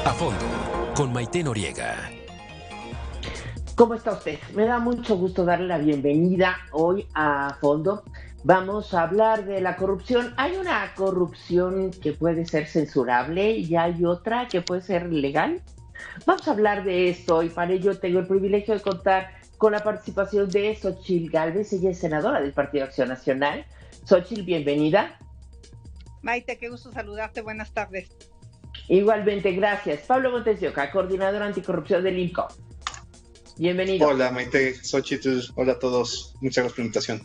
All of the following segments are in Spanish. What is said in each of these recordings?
A fondo, con Maite Noriega. ¿Cómo está usted? Me da mucho gusto darle la bienvenida hoy a fondo. Vamos a hablar de la corrupción. Hay una corrupción que puede ser censurable y hay otra que puede ser legal. Vamos a hablar de esto y para ello tengo el privilegio de contar con la participación de Xóchitl Gálvez. Ella es senadora del Partido Acción Nacional. Xóchitl, bienvenida. Maite, qué gusto saludarte. Buenas tardes. Igualmente, gracias. Pablo Montes de Oca, coordinador anticorrupción del INCO. Bienvenido. Hola, Maite, Xóchitl, hola a todos. Muchas gracias por la invitación.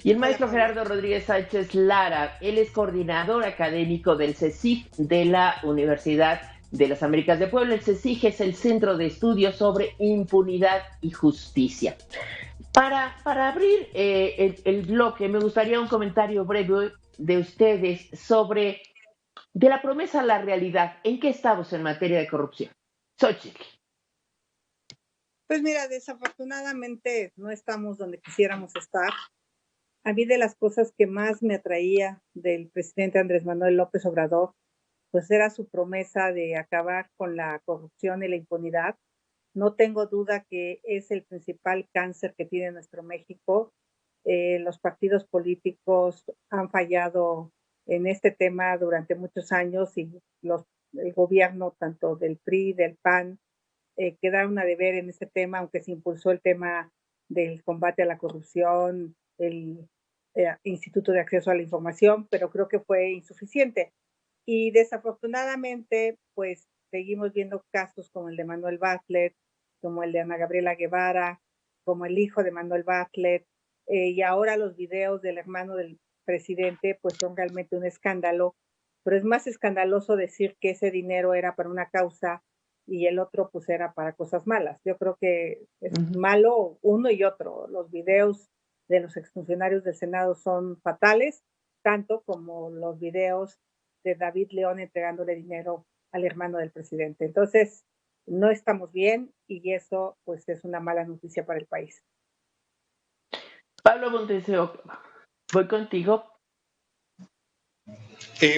Y el maestro Gerardo Rodríguez Sánchez Lara, él es coordinador académico del CECIG de la Universidad de las Américas de Puebla. El CECIG es el Centro de Estudios sobre Impunidad y Justicia. Para abrir el bloque, me gustaría un comentario breve de ustedes sobre de la promesa a la realidad. ¿En qué estamos en materia de corrupción? Xóchitl. Pues mira, desafortunadamente no estamos donde quisiéramos estar. A mí de las cosas que más me atraía del presidente Andrés Manuel López Obrador, pues era su promesa de acabar con la corrupción y la impunidad. No tengo duda que es el principal cáncer que tiene nuestro México. Los partidos políticos han fallado en este tema durante muchos años y el gobierno, tanto del PRI, del PAN, quedaron a deber en este tema, aunque se impulsó el tema del combate a la corrupción, el Instituto de Acceso a la Información, pero creo que fue insuficiente. Y desafortunadamente, pues seguimos viendo casos como el de Manuel Bartlett, como el de Ana Gabriela Guevara, como el hijo de Manuel Bartlett, y ahora los videos del hermano del presidente, pues son realmente un escándalo, pero es más escandaloso decir que ese dinero era para una causa y el otro pues era para cosas malas. Yo creo que es malo uno y otro. Los videos de los exfuncionarios del Senado son fatales, tanto como los videos de David León entregándole dinero al hermano del presidente. Entonces, no estamos bien y eso pues es una mala noticia para el país. Pablo Montes de Oca, voy contigo.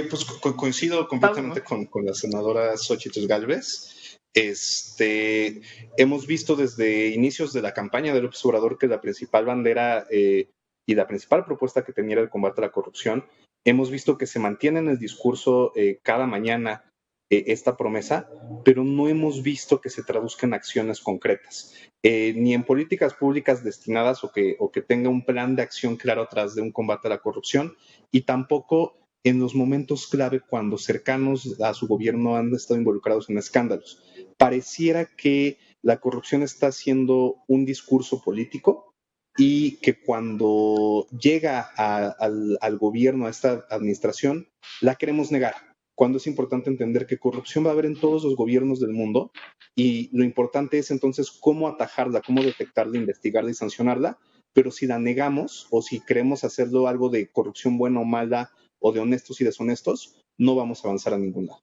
Pues coincido completamente con la senadora Xóchitl Gálvez. Hemos visto desde inicios de la campaña de López Obrador que la principal bandera y la principal propuesta que tenía era el combate a la corrupción. Hemos visto que se mantiene en el discurso cada mañana esta promesa, pero no hemos visto que se traduzca en acciones concretas, ni en políticas públicas destinadas o que tenga un plan de acción claro atrás de un combate a la corrupción, y tampoco en los momentos clave cuando cercanos a su gobierno han estado involucrados en escándalos. Pareciera que la corrupción está siendo un discurso político y que cuando llega al gobierno, a esta administración, la queremos negar, cuando es importante entender que corrupción va a haber en todos los gobiernos del mundo y lo importante es entonces cómo atajarla, cómo detectarla, investigarla y sancionarla, pero si la negamos o si queremos hacerlo algo de corrupción buena o mala o de honestos y deshonestos, no vamos a avanzar a ningún lado.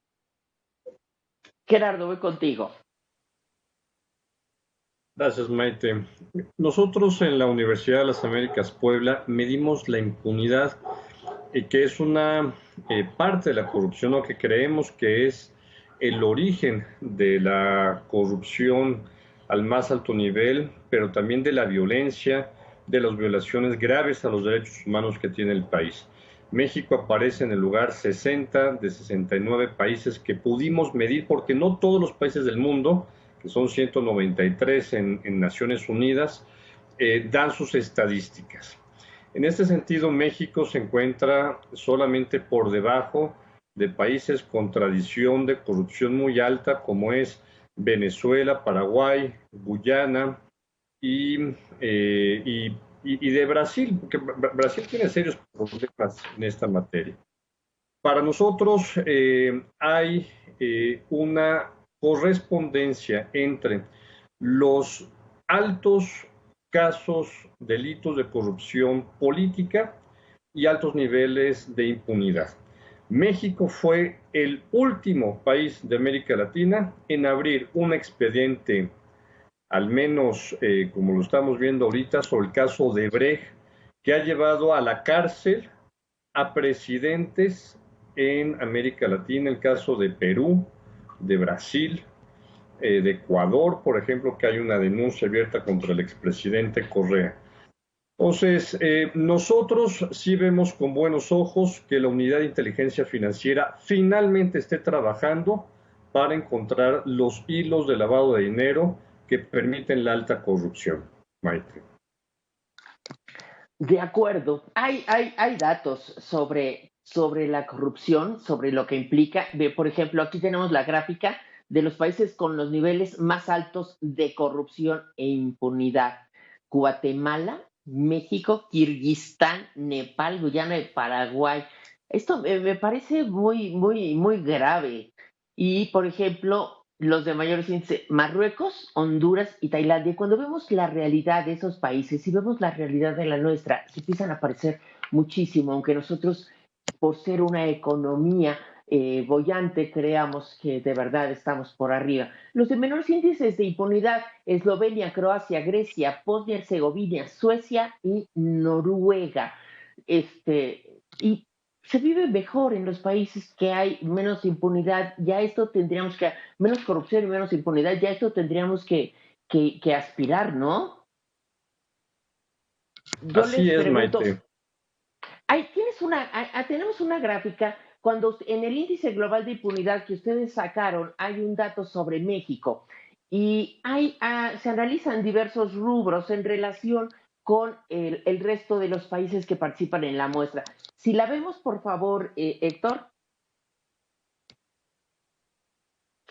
Gerardo, voy contigo. Gracias, Maite. Nosotros en la Universidad de las Américas Puebla medimos la impunidad, que es una parte de la corrupción, o que creemos que es el origen de la corrupción al más alto nivel, pero también de la violencia, de las violaciones graves a los derechos humanos que tiene el país. México aparece en el lugar 60 de 69 países que pudimos medir, porque no todos los países del mundo, que son 193 en Naciones Unidas, dan sus estadísticas. En este sentido, México se encuentra solamente por debajo de países con tradición de corrupción muy alta, como es Venezuela, Paraguay, Guyana y de Brasil, porque Brasil tiene serios problemas en esta materia. Para nosotros hay una correspondencia entre los altos casos, delitos de corrupción política y altos niveles de impunidad. México fue el último país de América Latina en abrir un expediente, al menos como lo estamos viendo ahorita, sobre el caso de Brecht, que ha llevado a la cárcel a presidentes en América Latina, el caso de Perú, de Brasil, de Ecuador, por ejemplo, que hay una denuncia abierta contra el expresidente Correa. Entonces, nosotros sí vemos con buenos ojos que la unidad de inteligencia financiera finalmente esté trabajando para encontrar los hilos de lavado de dinero que permiten la alta corrupción. Maite. De acuerdo, hay datos sobre la corrupción, sobre lo que implica. Por ejemplo, aquí tenemos la gráfica de los países con los niveles más altos de corrupción e impunidad. Guatemala, México, Kirguistán, Nepal, Guyana y Paraguay. Esto me parece muy grave. Y, por ejemplo, los de mayores índices, Marruecos, Honduras y Tailandia. Cuando vemos la realidad de esos países y vemos la realidad de la nuestra, se empiezan a parecer muchísimo, aunque nosotros, por ser una economía boyante, creamos que de verdad estamos por arriba. Los de menores índices de impunidad, Eslovenia, Croacia, Grecia, Bosnia-Herzegovina, Suecia y Noruega. Y se vive mejor en los países que hay menos impunidad. Ya esto tendríamos que, menos corrupción y menos impunidad, ya esto tendríamos que aspirar, ¿no? Yo Así les es, pregunto, Maite. tenemos una gráfica, cuando en el índice global de impunidad que ustedes sacaron hay un dato sobre México y se analizan diversos rubros en relación con el resto de los países que participan en la muestra. Si la vemos, por favor, Héctor.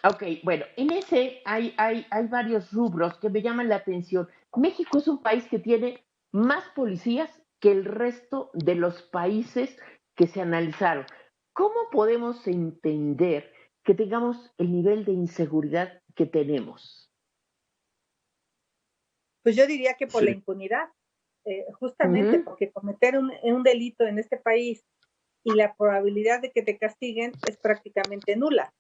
Ok, bueno, en ese hay varios rubros que me llaman la atención. México es un país que tiene más policías que el resto de los países que se analizaron. ¿Cómo podemos entender que tengamos el nivel de inseguridad que tenemos? Pues yo diría que por Sí. la impunidad, justamente porque cometer un delito en este país y la probabilidad de que te castiguen es prácticamente nula.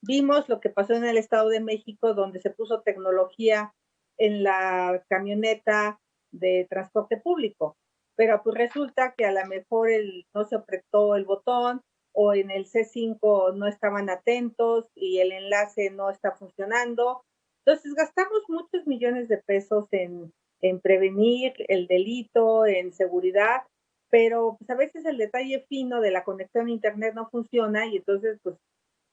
Vimos lo que pasó en el Estado de México, donde se puso tecnología en la camioneta de transporte público, pero pues resulta que a lo mejor no se apretó el botón o en el C5 no estaban atentos y el enlace no está funcionando. Entonces gastamos muchos millones de pesos en prevenir el delito, en seguridad, pero pues a veces el detalle fino de la conexión a internet no funciona y entonces pues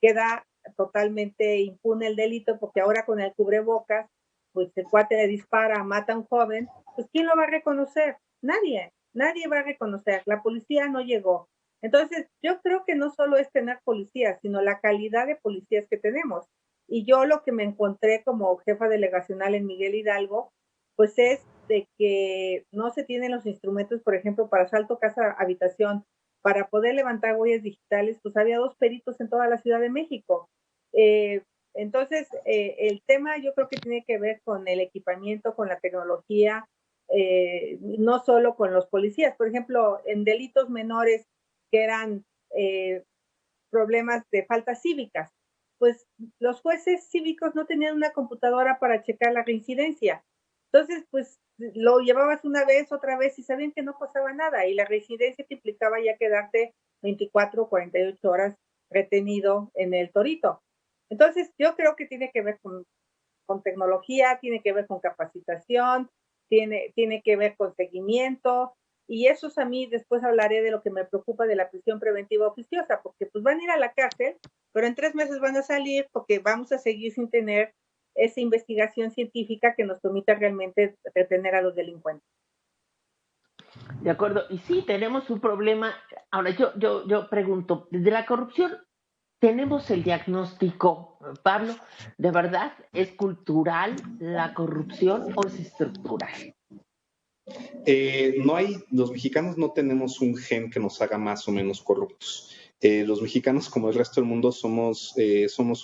queda totalmente impune el delito porque ahora con el cubrebocas, pues el cuate le dispara, mata a un joven, pues ¿quién lo va a reconocer? Nadie va a reconocer, la policía no llegó. Entonces, yo creo que no solo es tener policías, sino la calidad de policías que tenemos. Y yo lo que me encontré como jefa delegacional en Miguel Hidalgo, pues es de que no se tienen los instrumentos, por ejemplo, para asalto casa habitación, para poder levantar huellas digitales, pues había 2 peritos en toda la Ciudad de México. Entonces, el tema yo creo que tiene que ver con el equipamiento, con la tecnología, no solo con los policías. Por ejemplo, en delitos menores que eran problemas de faltas cívicas, pues los jueces cívicos no tenían una computadora para checar la reincidencia. Entonces, pues lo llevabas una vez, otra vez y sabían que no pasaba nada y la reincidencia te implicaba ya quedarte 24 o 48 horas retenido en el torito. Entonces, yo creo que tiene que ver con tecnología, tiene que ver con capacitación, tiene que ver con seguimiento, y eso a mí después hablaré de lo que me preocupa de la prisión preventiva oficiosa, porque pues van a ir a la cárcel, pero en 3 meses van a salir porque vamos a seguir sin tener esa investigación científica que nos permita realmente detener a los delincuentes. De acuerdo, y sí, tenemos un problema. Ahora, yo pregunto, ¿de la corrupción tenemos el diagnóstico, Pablo? ¿De verdad es cultural la corrupción o es estructural? Los mexicanos no tenemos un gen que nos haga más o menos corruptos. Los mexicanos, como el resto del mundo, somos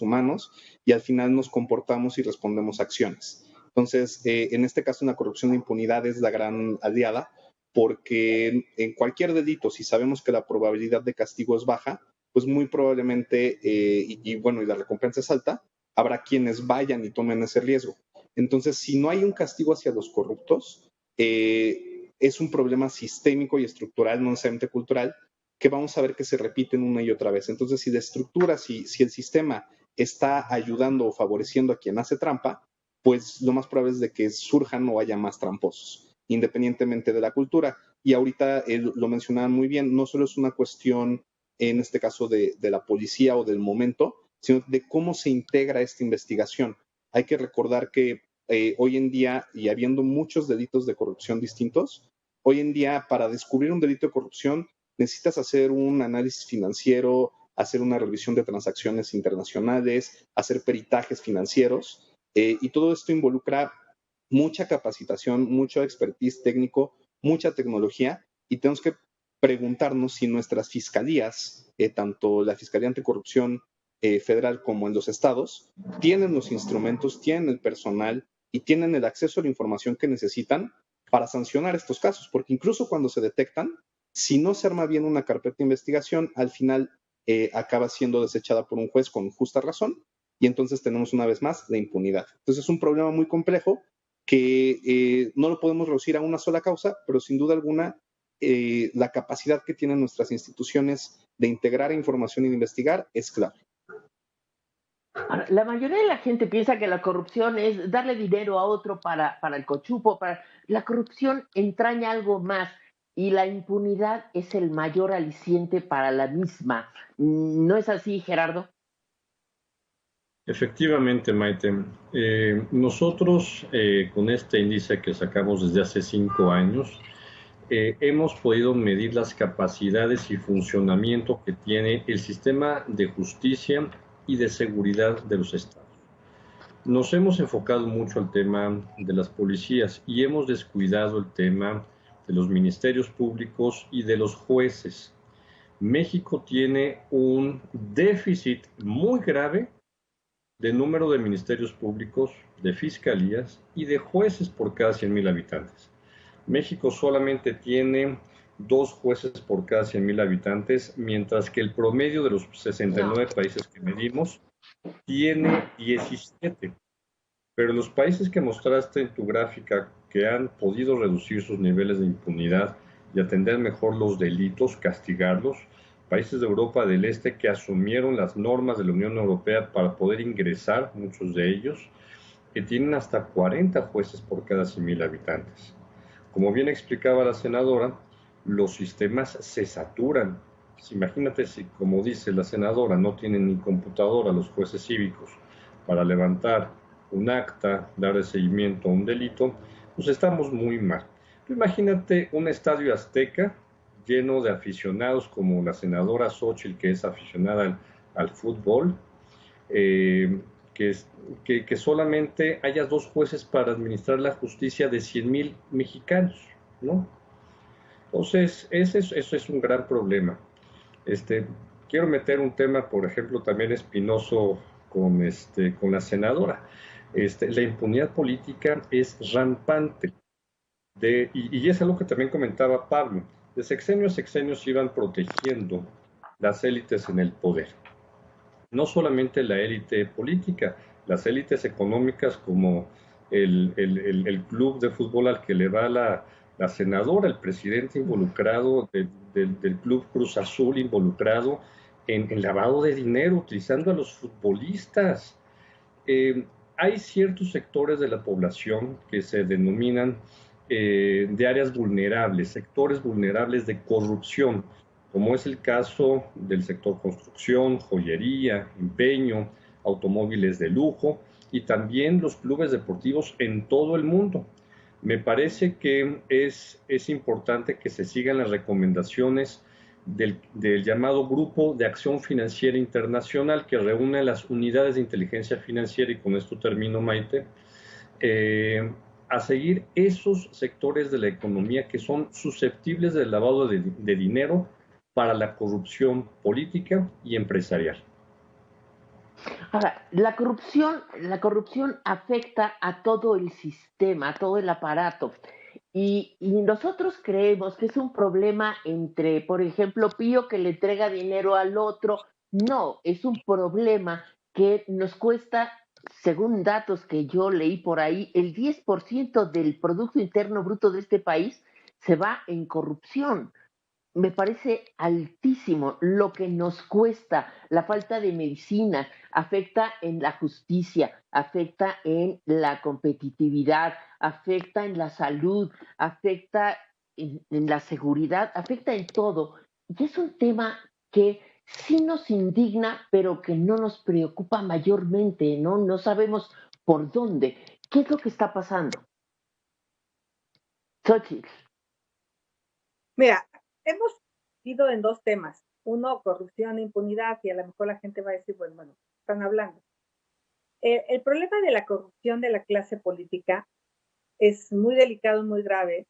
humanos y al final nos comportamos y respondemos a acciones. Entonces, en este caso, la corrupción de impunidad es la gran aliada porque en cualquier delito, si sabemos que la probabilidad de castigo es baja, pues muy probablemente, y la recompensa es alta, habrá quienes vayan y tomen ese riesgo. Entonces, si no hay un castigo hacia los corruptos, es un problema sistémico y estructural, no necesariamente cultural, que vamos a ver que se repiten una y otra vez. Entonces, si la estructura, si el sistema está ayudando o favoreciendo a quien hace trampa, pues lo más probable es de que surjan o haya más tramposos, independientemente de la cultura. Y ahorita lo mencionaban muy bien, no solo es una cuestión, en este caso, de la policía o del momento, sino de cómo se integra esta investigación. Hay que recordar que hoy en día, y habiendo muchos delitos de corrupción distintos, hoy en día para descubrir un delito de corrupción necesitas hacer un análisis financiero, hacer una revisión de transacciones internacionales, hacer peritajes financieros, y todo esto involucra mucha capacitación, mucho expertise técnico, mucha tecnología, y tenemos que preguntarnos si nuestras fiscalías, tanto la Fiscalía Anticorrupción federal como en los estados, tienen los instrumentos, tienen el personal y tienen el acceso a la información que necesitan para sancionar estos casos, porque incluso cuando se detectan, si no se arma bien una carpeta de investigación, al final acaba siendo desechada por un juez con justa razón, y entonces tenemos una vez más la impunidad. Entonces es un problema muy complejo que no lo podemos reducir a una sola causa, pero sin duda alguna la capacidad que tienen nuestras instituciones de integrar información y de investigar es clave. Ahora, la mayoría de la gente piensa que la corrupción es darle dinero a otro para el cochupo. La corrupción entraña algo más y la impunidad es el mayor aliciente para la misma. ¿No es así, Gerardo? Efectivamente, Maite. Nosotros con este índice que sacamos desde hace 5 años, hemos podido medir las capacidades y funcionamiento que tiene el sistema de justicia y de seguridad de los estados. Nos hemos enfocado mucho al tema de las policías y hemos descuidado el tema de los ministerios públicos y de los jueces. México tiene un déficit muy grave de número de ministerios públicos, de fiscalías y de jueces por cada 100,000 habitantes. México solamente tiene 2 jueces por cada 100,000 habitantes, mientras que el promedio de los 69 países que medimos tiene 17. Pero los países que mostraste en tu gráfica que han podido reducir sus niveles de impunidad y atender mejor los delitos, castigarlos, países de Europa del Este que asumieron las normas de la Unión Europea para poder ingresar, muchos de ellos, que tienen hasta 40 jueces por cada 100,000 habitantes. Como bien explicaba la senadora, los sistemas se saturan. Imagínate si, como dice la senadora, no tienen ni computadora los jueces cívicos para levantar un acta, darle seguimiento a un delito, pues estamos muy mal. Imagínate un estadio Azteca lleno de aficionados como la senadora Xóchitl, que es aficionada al fútbol, que solamente haya 2 jueces para administrar la justicia de 100,000 mexicanos, ¿no? Entonces, eso es un gran problema. Quiero meter un tema, por ejemplo, también espinoso con la senadora. La impunidad política es rampante. Y es algo que también comentaba Pablo. De sexenio a sexenio se iban protegiendo las élites en el poder. No solamente la élite política, las élites económicas como el club de fútbol al que le va la senadora, el presidente involucrado del club Cruz Azul, involucrado en lavado de dinero, utilizando a los futbolistas. Hay ciertos sectores de la población que se denominan de áreas vulnerables, sectores vulnerables de corrupción, como es el caso del sector construcción, joyería, empeño, automóviles de lujo y también los clubes deportivos en todo el mundo. Me parece que es importante que se sigan las recomendaciones del llamado Grupo de Acción Financiera Internacional, que reúne las unidades de inteligencia financiera, y con esto termino, Maite, a seguir esos sectores de la economía que son susceptibles del lavado de dinero para la corrupción política y empresarial. Ahora, la corrupción afecta a todo el sistema, a todo el aparato. Y nosotros creemos que es un problema entre, por ejemplo, Pío que le entrega dinero al otro. No, es un problema que nos cuesta, según datos que yo leí por ahí, el 10% del Producto Interno Bruto de este país se va en corrupción. me parece altísimo lo que nos cuesta, la falta de medicina, afecta en la justicia, afecta en la competitividad, afecta en la salud, afecta en la seguridad, afecta en todo. Y es un tema que sí nos indigna, pero que no nos preocupa mayormente, ¿no? No sabemos por dónde. ¿Qué es lo que está pasando? Xochitl. Mira, hemos ido en dos temas. Uno, corrupción e impunidad, y a lo mejor la gente va a decir, bueno, están hablando. El problema de la corrupción de la clase política es muy delicado y muy grave,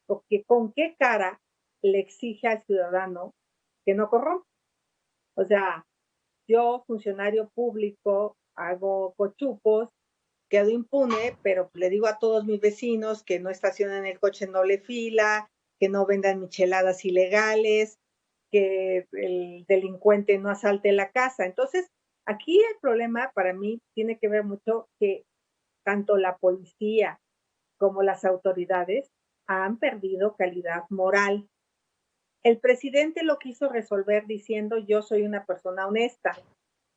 porque ¿con qué cara le exige al ciudadano que no corrompa? O sea, yo, funcionario público, hago cochupos, quedo impune, pero le digo a todos mis vecinos que no estacionen el coche en doble fila, que no vendan micheladas ilegales, que el delincuente no asalte la casa. Entonces, aquí el problema para mí tiene que ver mucho que tanto la policía como las autoridades han perdido calidad moral. El presidente lo quiso resolver diciendo yo soy una persona honesta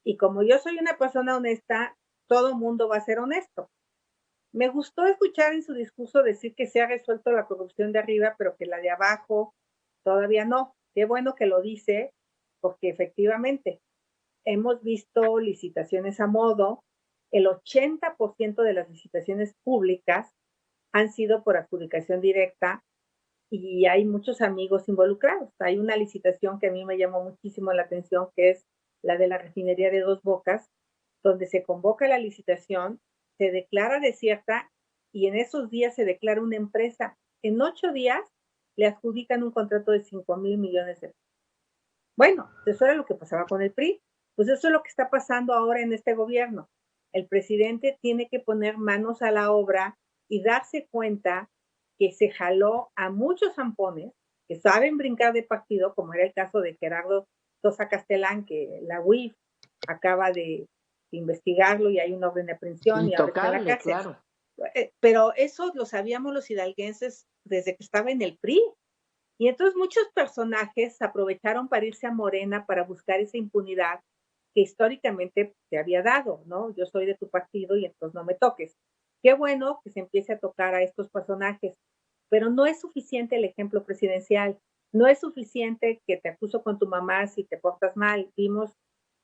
y como yo soy una persona honesta, todo mundo va a ser honesto. Me gustó escuchar en su discurso decir que se ha resuelto la corrupción de arriba, pero que la de abajo todavía no. Qué bueno que lo dice, porque efectivamente hemos visto licitaciones a modo. El 80% de las licitaciones públicas han sido por adjudicación directa y hay muchos amigos involucrados. Hay una licitación que a mí me llamó muchísimo la atención, que es la de la refinería de Dos Bocas, donde se convoca la licitación, se declara desierta y en esos días se declara una empresa. En 8 días le adjudican un contrato de 5,000 millones de pesos. Bueno, eso era lo que pasaba con el PRI. Pues eso es lo que está pasando ahora en este gobierno. El presidente tiene que poner manos a la obra y darse cuenta que se jaló a muchos zampones que saben brincar de partido, como era el caso de Gerardo Sosa Castellán, que la UIF acaba de investigarlo y hay una orden de aprehensión y ahora está en la Intocable, cárcel. claro. Pero eso lo sabíamos los hidalguenses desde que estaba en el PRI. Y entonces muchos personajes aprovecharon para irse a Morena para buscar esa impunidad que históricamente se había dado, ¿no? Yo soy de tu partido y entonces no me toques. Qué bueno que se empiece a tocar a estos personajes, pero no es suficiente el ejemplo presidencial. No es suficiente que te acuso con tu mamá si te portas mal. Vimos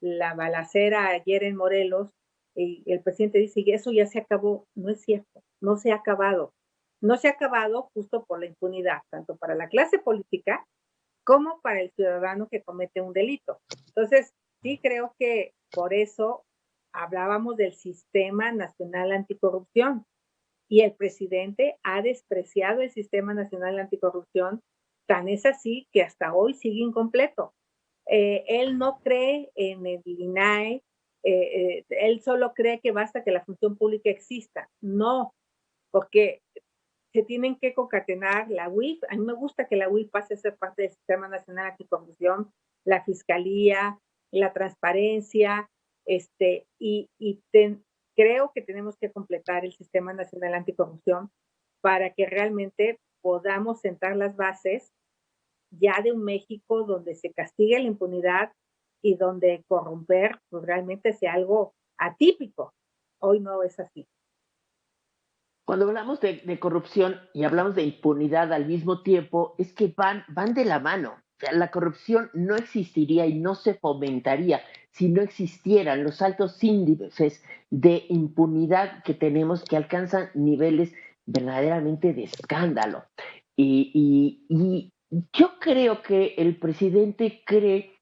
la balacera ayer en Morelos y el presidente dice, y eso ya se acabó. No es cierto, no se ha acabado. No se ha acabado justo por la impunidad, tanto para la clase política como para el ciudadano que comete un delito. Entonces, sí creo que por eso hablábamos del Sistema Nacional Anticorrupción y el presidente ha despreciado el Sistema Nacional Anticorrupción, tan es así que hasta hoy sigue incompleto. Él no cree en el INAE, él solo cree que basta que la función pública exista. No, porque se tienen que concatenar la UIF. A mí me gusta que la UIF pase a ser parte del Sistema Nacional Anticorrupción, la Fiscalía, la transparencia, creo que tenemos que completar el Sistema Nacional Anticorrupción para que realmente podamos sentar las bases ya de un México donde se castigue la impunidad y donde corromper pues, realmente sea algo atípico. Hoy no es así. Cuando hablamos de corrupción y hablamos de impunidad al mismo tiempo, es que van de la mano. O sea, la corrupción no existiría y no se fomentaría si no existieran los altos índices de impunidad que tenemos que alcanzan niveles verdaderamente de escándalo. Y yo creo que el presidente cree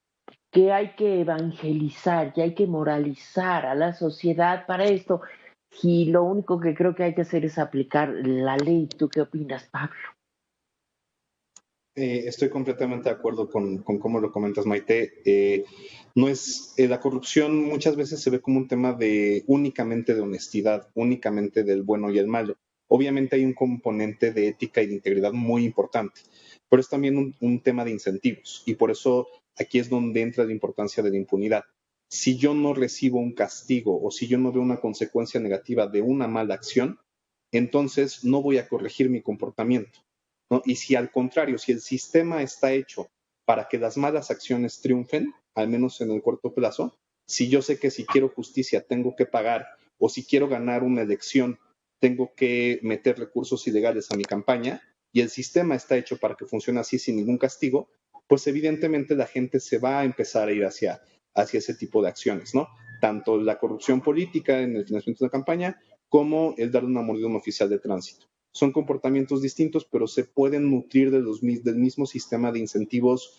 que hay que evangelizar y hay que moralizar a la sociedad para esto. Y lo único que creo que hay que hacer es aplicar la ley. ¿Tú qué opinas, Pablo? Estoy completamente de acuerdo con cómo lo comentas, Maite. No es la corrupción muchas veces se ve como un tema de únicamente de honestidad, únicamente del bueno y el malo. Obviamente hay un componente de ética y de integridad muy importante, pero es también un tema de incentivos y por eso aquí es donde entra la importancia de la impunidad. Si yo no recibo un castigo o si yo no veo una consecuencia negativa de una mala acción, entonces no voy a corregir mi comportamiento, ¿no? Y si al contrario, si el sistema está hecho para que las malas acciones triunfen, al menos en el corto plazo. Si yo sé que si quiero justicia tengo que pagar, o si quiero ganar una elección tengo que meter recursos ilegales a mi campaña, y el sistema está hecho para que funcione así sin ningún castigo, pues evidentemente la gente se va a empezar a ir hacia ese tipo de acciones, ¿no? Tanto la corrupción política en el financiamiento de la campaña, como el darle una mordida a un oficial de tránsito. Son comportamientos distintos, pero se pueden nutrir del mismo sistema de incentivos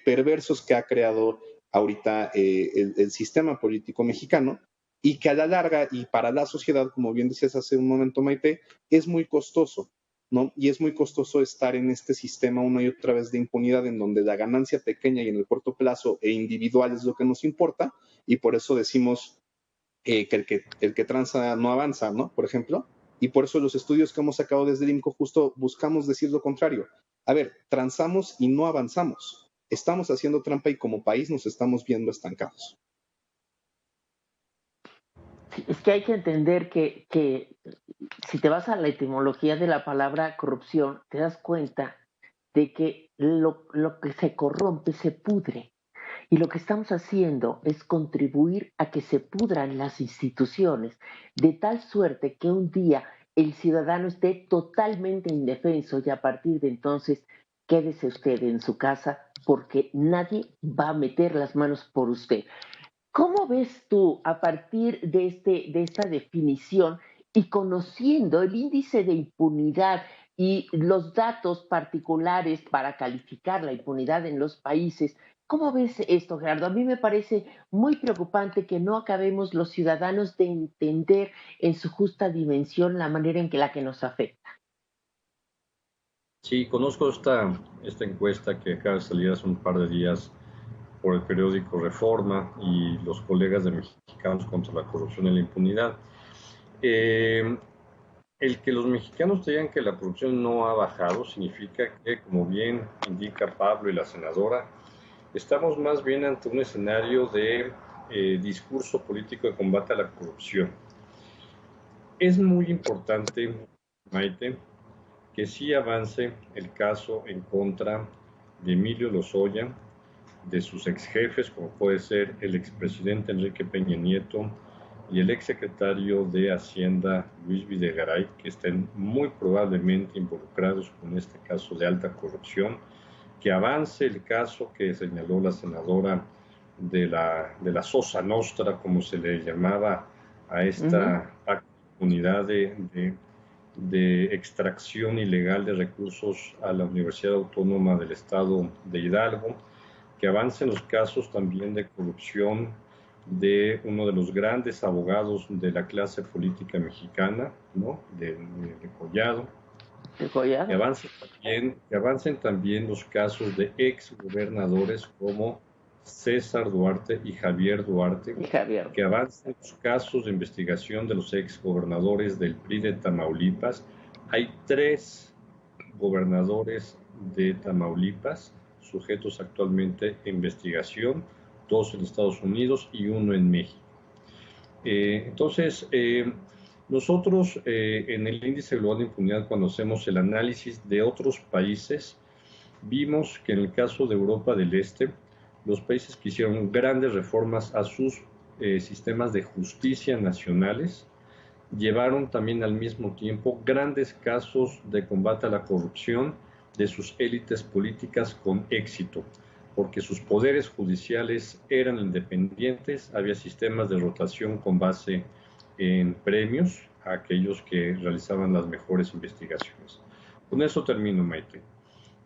perversos que ha creado ahorita el sistema político mexicano, y que a la larga y para la sociedad, como bien decías hace un momento, Maite, es muy costoso, ¿no? Y es muy costoso estar en este sistema una y otra vez de impunidad, en donde la ganancia pequeña y en el corto plazo e individual es lo que nos importa, y por eso decimos que el que tranza no avanza, ¿no? Por ejemplo, y por eso los estudios que hemos sacado desde el INCO justo buscamos decir lo contrario. A ver, transamos y no avanzamos. Estamos haciendo trampa y como país nos estamos viendo estancados. Sí, es que hay que entender que si te vas a la etimología de la palabra corrupción, te das cuenta de que lo que se corrompe se pudre. Y lo que estamos haciendo es contribuir a que se pudran las instituciones, de tal suerte que un día el ciudadano esté totalmente indefenso y a partir de entonces quédese usted en su casa porque nadie va a meter las manos por usted. ¿Cómo ves tú a partir de esta definición y conociendo el índice de impunidad y los datos particulares para calificar la impunidad en los países? ¿Cómo ves esto, Gerardo? A mí me parece muy preocupante que no acabemos los ciudadanos de entender en su justa dimensión la manera en que la que nos afecta. Sí, conozco esta encuesta que acaba de salir hace un par de días por el periódico Reforma y los colegas de Mexicanos contra la Corrupción y la Impunidad. El que los mexicanos digan que la corrupción no ha bajado significa que, como bien indica Pablo y la senadora, estamos más bien ante un escenario de discurso político de combate a la corrupción. Es muy importante, Maite, que sí avance el caso en contra de Emilio Lozoya, de sus ex jefes, como puede ser el expresidente Enrique Peña Nieto y el exsecretario de Hacienda Luis Videgaray, que estén muy probablemente involucrados con este caso de alta corrupción, que avance el caso que señaló la senadora de la Sosa Nostra, como se le llamaba a esta unidad de extracción ilegal de recursos a la Universidad Autónoma del Estado de Hidalgo, que avancen los casos también de corrupción de uno de los grandes abogados de la clase política mexicana, ¿no? de Collado. Que avancen también los casos de ex gobernadores como César Duarte y Javier Duarte, que avancen los casos de investigación de los ex gobernadores del PRI de Tamaulipas. Hay 3 gobernadores de Tamaulipas sujetos actualmente a investigación, 2 en Estados Unidos y 1 en México. Entonces, nosotros en el índice global de impunidad, cuando hacemos el análisis de otros países, vimos que en el caso de Europa del Este, los países que hicieron grandes reformas a sus sistemas de justicia nacionales, llevaron también al mismo tiempo grandes casos de combate a la corrupción de sus élites políticas con éxito, porque sus poderes judiciales eran independientes, había sistemas de rotación con base en premios a aquellos que realizaban las mejores investigaciones. Con eso termino, Maite.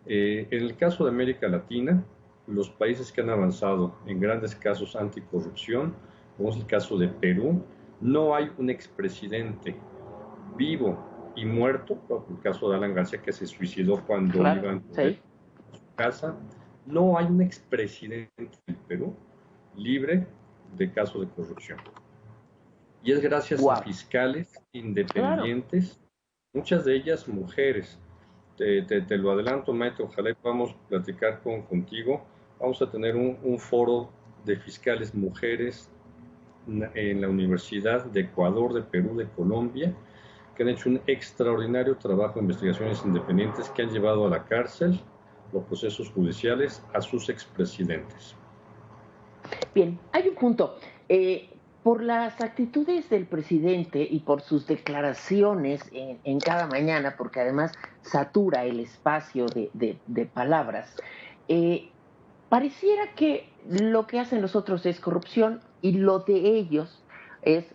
En el caso de América Latina, los países que han avanzado en grandes casos anticorrupción, como es el caso de Perú, no hay un expresidente vivo y muerto, como el caso de Alan García, que se suicidó cuando iban a su casa. No hay un expresidente del Perú libre de casos de corrupción. Y es gracias a fiscales independientes, muchas de ellas mujeres. Te lo adelanto, Maite, ojalá podamos platicar contigo. Vamos a tener un foro de fiscales mujeres en la Universidad de Ecuador, de Perú, de Colombia, que han hecho un extraordinario trabajo de investigaciones independientes, que han llevado a la cárcel los procesos judiciales a sus expresidentes. Bien, hay un punto. Por las actitudes del presidente y por sus declaraciones en cada mañana, porque además satura el espacio de palabras, pareciera que lo que hacen los otros es corrupción y lo de ellos es,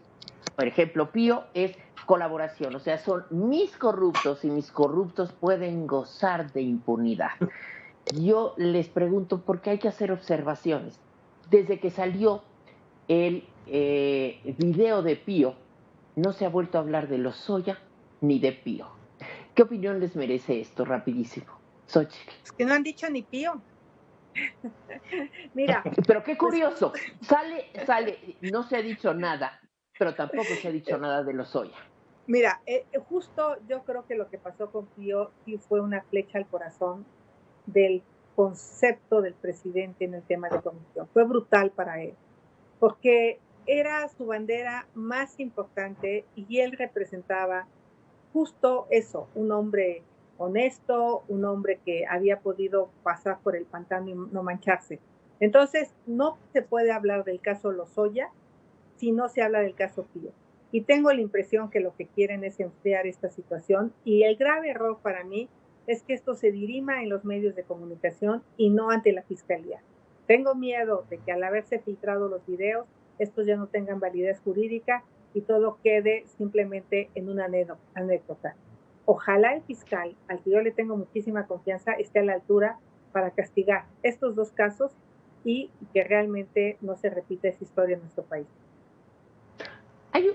por ejemplo, Pío, es colaboración. O sea, son mis corruptos y mis corruptos pueden gozar de impunidad. Yo les pregunto por qué hay que hacer observaciones. Desde que salió el video de Pío, no se ha vuelto a hablar de Lozoya ni de Pío. ¿Qué opinión les merece esto? Rapidísimo. Xochitl. Es que no han dicho ni Pío. Mira. Pero qué curioso. Sale, no se ha dicho nada, pero tampoco se ha dicho nada de Lozoya. Mira, justo yo creo que lo que pasó con Pío sí fue una flecha al corazón del concepto del presidente en el tema de corrupción. Fue brutal para él, porque era su bandera más importante y él representaba justo eso, un hombre honesto, un hombre que había podido pasar por el pantano y no mancharse. Entonces, no se puede hablar del caso Lozoya si no se habla del caso Pío. Y tengo la impresión que lo que quieren es enfriar esta situación, y el grave error para mí es que esto se dirima en los medios de comunicación y no ante la fiscalía. Tengo miedo de que al haberse filtrado los videos, estos ya no tengan validez jurídica y todo quede simplemente en una anécdota. Ojalá el fiscal, al que yo le tengo muchísima confianza, esté a la altura para castigar estos dos casos y que realmente no se repita esa historia en nuestro país.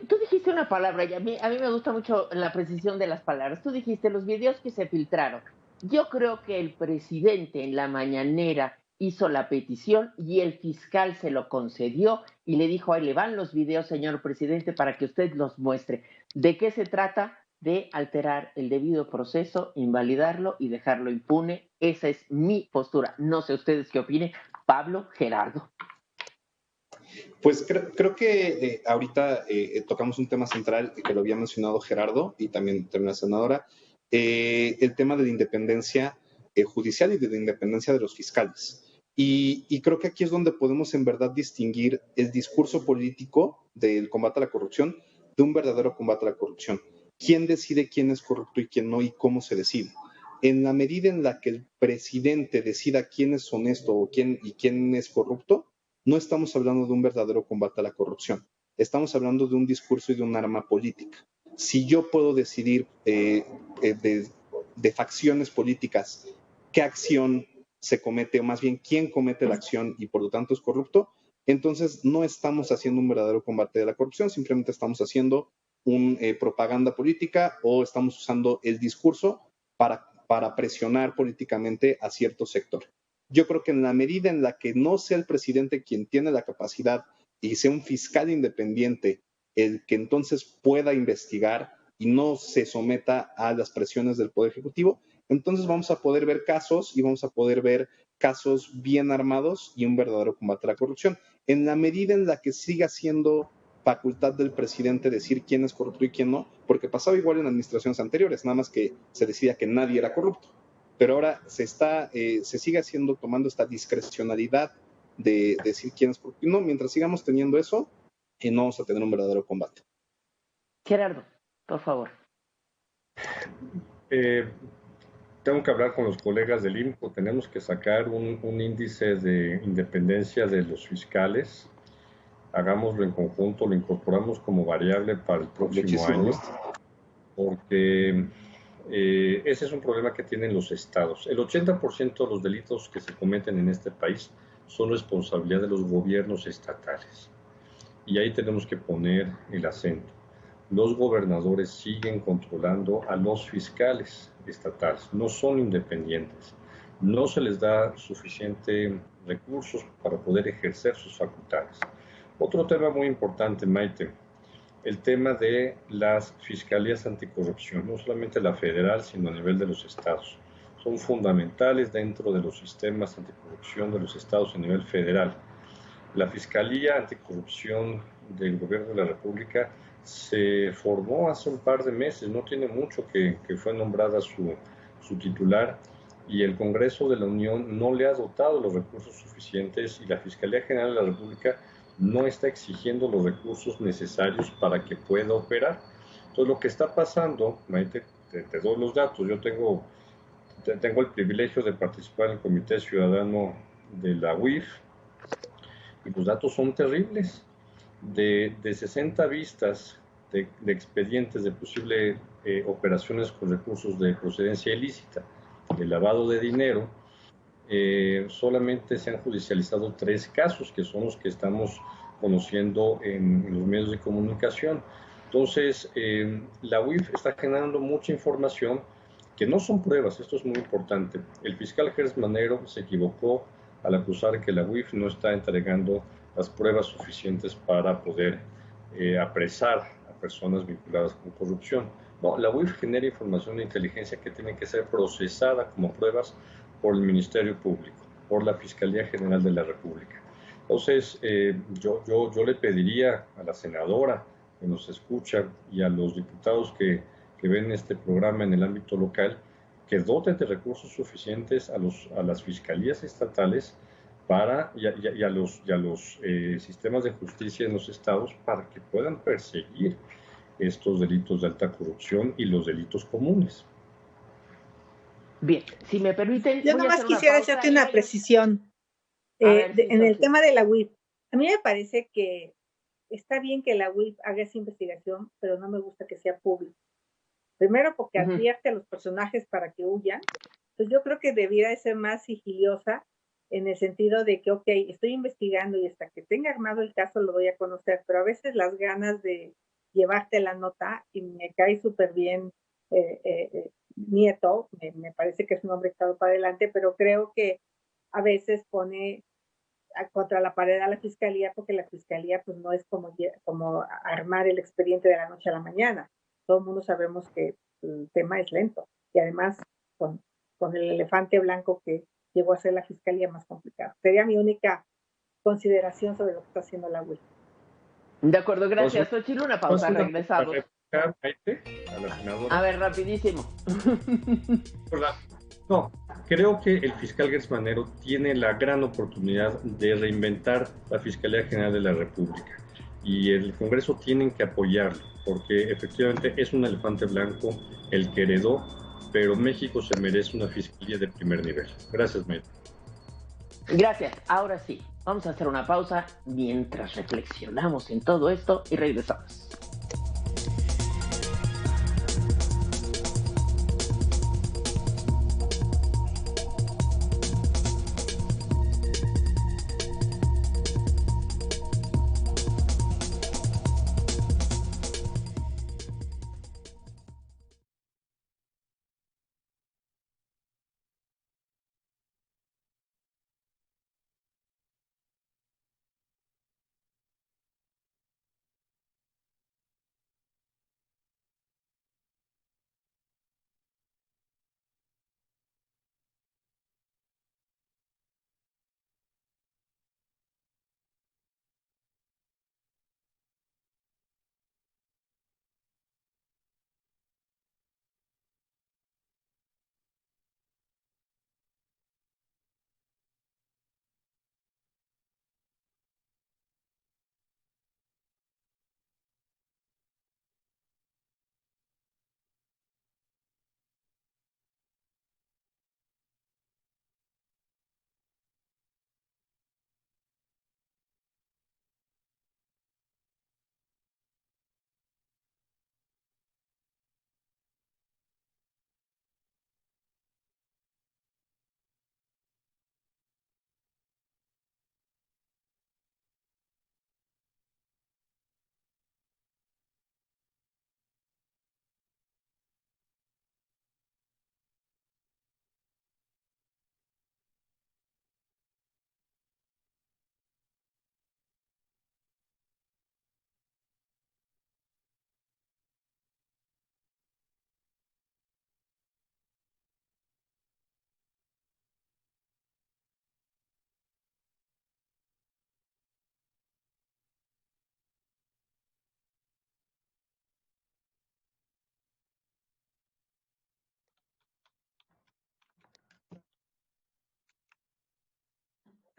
Tú dijiste una palabra y a mí me gusta mucho la precisión de las palabras. Tú dijiste los videos que se filtraron. Yo creo que el presidente en la mañanera hizo la petición y el fiscal se lo concedió y le dijo, ahí le van los videos, señor presidente, para que usted los muestre. ¿De qué se trata? De alterar el debido proceso, invalidarlo y dejarlo impune. Esa es mi postura. No sé ustedes qué opinen. Pablo, Gerardo. Pues creo que ahorita tocamos un tema central que lo había mencionado Gerardo y también la senadora, el tema de la independencia judicial y de la independencia de los fiscales. Y creo que aquí es donde podemos en verdad distinguir el discurso político del combate a la corrupción de un verdadero combate a la corrupción. ¿Quién decide quién es corrupto y quién no y cómo se decide? En la medida en la que el presidente decida quién es honesto o quién es corrupto, no estamos hablando de un verdadero combate a la corrupción. Estamos hablando de un discurso y de un arma política. Si yo puedo decidir de facciones políticas qué acción se comete, o más bien quién comete la acción y por lo tanto es corrupto, entonces no estamos haciendo un verdadero combate de la corrupción, simplemente estamos haciendo una propaganda política o estamos usando el discurso para presionar políticamente a cierto sector. Yo creo que en la medida en la que no sea el presidente quien tiene la capacidad y sea un fiscal independiente el que entonces pueda investigar y no se someta a las presiones del Poder Ejecutivo, entonces vamos a poder ver casos y vamos a poder ver casos bien armados y un verdadero combate a la corrupción. En la medida en la que siga siendo facultad del presidente decir quién es corrupto y quién no, porque pasaba igual en administraciones anteriores, nada más que se decía que nadie era corrupto. Pero ahora se sigue tomando esta discrecionalidad de decir quién es corrupto. No, mientras sigamos teniendo eso, no vamos a tener un verdadero combate. Gerardo, por favor. Tengo que hablar con los colegas del INPO. Tenemos que sacar un índice de independencia de los fiscales. Hagámoslo en conjunto, lo incorporamos como variable para el próximo año, porque ese es un problema que tienen los estados. El 80% de los delitos que se cometen en este país son responsabilidad de los gobiernos estatales. Y ahí tenemos que poner el acento. Los gobernadores siguen controlando a los fiscales estatales, no son independientes. No se les da suficientes recursos para poder ejercer sus facultades. Otro tema muy importante, Maite, el tema de las fiscalías anticorrupción, no solamente la federal, sino a nivel de los estados. Son fundamentales dentro de los sistemas anticorrupción de los estados a nivel federal. La Fiscalía Anticorrupción del Gobierno de la República se formó hace un par de meses, no tiene mucho que fue nombrada su titular, y el Congreso de la Unión no le ha dotado los recursos suficientes y la Fiscalía General de la República no está exigiendo los recursos necesarios para que pueda operar. Entonces, lo que está pasando, Maite, te doy los datos. Yo tengo el privilegio de participar en el Comité Ciudadano de la UIF y los datos son terribles. De 60 vistas de expedientes de posible operaciones con recursos de procedencia ilícita, de lavado de dinero, solamente se han judicializado 3 casos, que son los que estamos conociendo en los medios de comunicación. Entonces, la UIF está generando mucha información que no son pruebas, esto es muy importante. El fiscal Gers Manero se equivocó al acusar que la UIF no está entregando las pruebas suficientes para poder apresar a personas vinculadas con corrupción. No, la UIF genera información de inteligencia que tiene que ser procesada como pruebas por el Ministerio Público, por la Fiscalía General de la República. Entonces, yo le pediría a la senadora que nos escucha y a los diputados que ven este programa en el ámbito local, que doten de recursos suficientes a las fiscalías estatales y a los sistemas de justicia en los estados para que puedan perseguir estos delitos de alta corrupción y los delitos comunes. Bien, si me permiten, yo nomás quisiera hacerte una precisión en el tema de la UIF. A mí me parece que está bien que la UIF haga esa investigación, pero no me gusta que sea pública. Primero porque advierte a los personajes para que huyan. Entonces yo creo que debiera de ser más sigiliosa en el sentido de que, ok, estoy investigando y hasta que tenga armado el caso lo voy a conocer, pero a veces las ganas de llevarte la nota, y me cae súper bien Nieto, me parece que es un hombre echado para adelante, pero creo que a veces pone contra la pared a la fiscalía, porque la fiscalía pues no es como armar el expediente de la noche a la mañana. Todo el mundo sabemos que el tema es lento y además con el elefante blanco que llegó a ser la fiscalía más complicado. Sería mi única consideración sobre lo que está haciendo la UIF. De acuerdo, gracias. Xochitl, una pausa, regresamos. A ver, rapidísimo. No, creo que el fiscal Gers Manero tiene la gran oportunidad de reinventar la Fiscalía General de la República y el Congreso tienen que apoyarlo porque efectivamente es un elefante blanco el que heredó, pero México se merece una fiscalía de primer nivel. Gracias, Maite. Gracias. Ahora sí, vamos a hacer una pausa mientras reflexionamos en todo esto y regresamos.